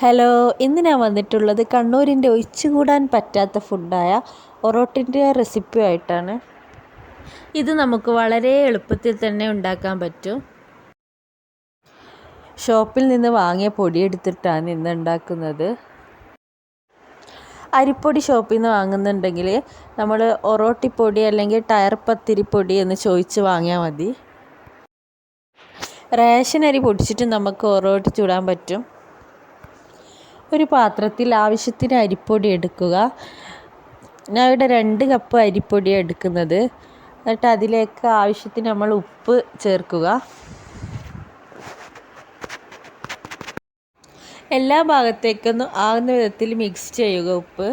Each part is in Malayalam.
ഹലോ, ഇന്ന് ഞാൻ വന്നിട്ടുള്ളത് കണ്ണൂരിൻ്റെ ഒഴിച്ചുകൂടാൻ പറ്റാത്ത ഫുഡായ ഒറോട്ടിൻ്റെ റെസിപ്പിയായിട്ടാണ്. ഇത് നമുക്ക് വളരെ എളുപ്പത്തിൽ തന്നെ ഉണ്ടാക്കാൻ പറ്റും. ഷോപ്പിൽ നിന്ന് വാങ്ങിയ പൊടി എടുത്തിട്ടാണ് ഇന്ന് ഉണ്ടാക്കുന്നത്. അരിപ്പൊടി ഷോപ്പിൽ നിന്ന് വാങ്ങുന്നുണ്ടെങ്കിൽ നമ്മൾ ഒറോട്ടിപ്പൊടി അല്ലെങ്കിൽ ടയർ പത്തിരിപ്പൊടി എന്ന് ചോദിച്ച് വാങ്ങിയാൽ മതി. റേഷൻ അരി പൊടിച്ചിട്ട് നമുക്ക് ഒറോട്ടി ചുടാൻ പറ്റും. ഒരു പാത്രത്തിൽ ആവശ്യത്തിന് അരിപ്പൊടി എടുക്കുക. ഞാൻ ഇവിടെ 2 കപ്പ് അരിപ്പൊടിയാണ് എടുക്കുന്നത്. എന്നിട്ട് അതിലേക്ക് ആവശ്യത്തിന് നമ്മൾ ഉപ്പ് ചേർക്കുക. എല്ലാ ഭാഗത്തേക്കൊന്നും ആകുന്ന വിധത്തിൽ മിക്സ് ചെയ്യുക ഉപ്പ്.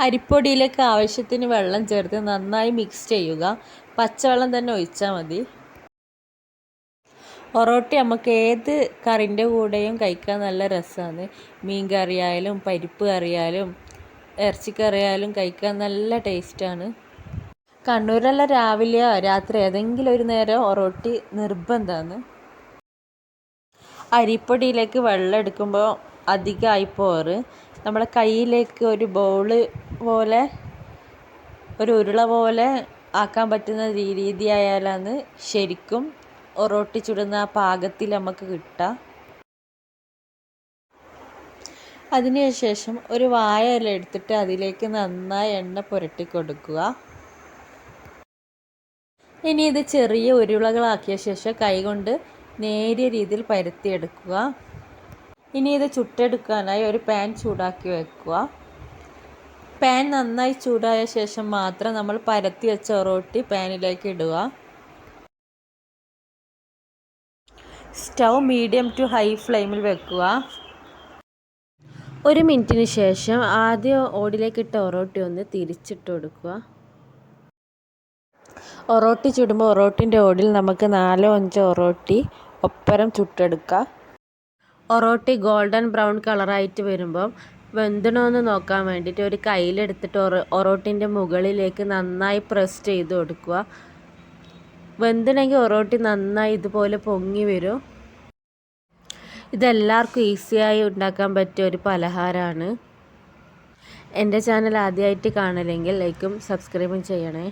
അരിപ്പൊടിയിലേക്ക് ആവശ്യത്തിന് വെള്ളം ചേർത്ത് നന്നായി മിക്സ് ചെയ്യുക. പച്ചവെള്ളം തന്നെ ഒഴിച്ചാൽ മതി. ഒറോട്ടി നമുക്ക് ഏത് കറിൻ്റെ കൂടെയും കഴിക്കാൻ നല്ല രസമാണ്. മീൻ കറിയായാലും പരിപ്പ് കറിയായാലും ഇറച്ചിക്കറിയായാലും കഴിക്കാൻ നല്ല ടേസ്റ്റാണ്. കണ്ണൂരെല്ലാം രാവിലെയോ രാത്രി ഏതെങ്കിലും ഒരു നേരം ഒറോട്ടി നിർബന്ധമാണ്. അരിപ്പൊടിയിലേക്ക് വെള്ളം എടുക്കുമ്പോൾ അധികമായി പോറ് നമ്മളെ കയ്യിലേക്ക് ഒരു ബൗള് പോലെ ഒരു ഉരുള പോലെ ആക്കാൻ പറ്റുന്ന രീതിയായാലാണ് ശരിക്കും ഒറോട്ടി ചുടുന്ന ആ പാകത്തിൽ നമുക്ക് കിട്ടുക. അതിനുശേഷം ഒരു വാഴ ഇല എടുത്തിട്ട് അതിലേക്ക് നന്നായി എണ്ണ പുരട്ടി കൊടുക്കുക. ഇനി ഇത് ചെറിയ ഉരുളകളാക്കിയ ശേഷം കൈകൊണ്ട് നേരിയ രീതിയിൽ പരത്തിയെടുക്കുക. ഇനി ഇത് ചുട്ടെടുക്കാനായി ഒരു പാൻ ചൂടാക്കി വെക്കുക. പാൻ നന്നായി ചൂടായ ശേഷം മാത്രം നമ്മൾ പരത്തി വെച്ച ഒറോട്ടി പാനിലേക്ക് ഇടുക. സ്റ്റൗ മീഡിയം ടു ഹൈ ഫ്ലെയിമിൽ വെക്കുക. 1 മിനിറ്റിന് ശേഷം ആദ്യം ഓടിലേക്ക് ഇട്ട ഒറോട്ടി ഒന്ന് തിരിച്ചിട്ട് കൊടുക്കുക. ഒറോട്ടി ചുടുമ്പോൾ ഒറോട്ടിൻ്റെ ഓടിൽ നമുക്ക് 4-5 ഒറോട്ടി ഒപ്പരം ചുട്ടെടുക്കാം. ഒറോട്ടി ഗോൾഡൻ ബ്രൗൺ കളറായിട്ട് വരുമ്പം വെന്തണമെന്ന് നോക്കാൻ വേണ്ടിയിട്ട് ഒരു കയ്യിലെടുത്തിട്ട് ഒറോട്ടിൻ്റെ മുകളിലേക്ക് നന്നായി പ്രസ് ചെയ്ത് കൊടുക്കുക. വെന്തണമെങ്കിൽ ഒറോട്ടി നന്നായി ഇതുപോലെ പൊങ്ങി വരും. ഇതെല്ലാവർക്കും ഈസിയായി ഉണ്ടാക്കാൻ പറ്റിയ ഒരു പലഹാരമാണ്. എൻ്റെ ചാനൽ ആദ്യമായിട്ട് കാണലെങ്കിൽ ലൈക്കും സബ്സ്ക്രൈബും ചെയ്യണേ.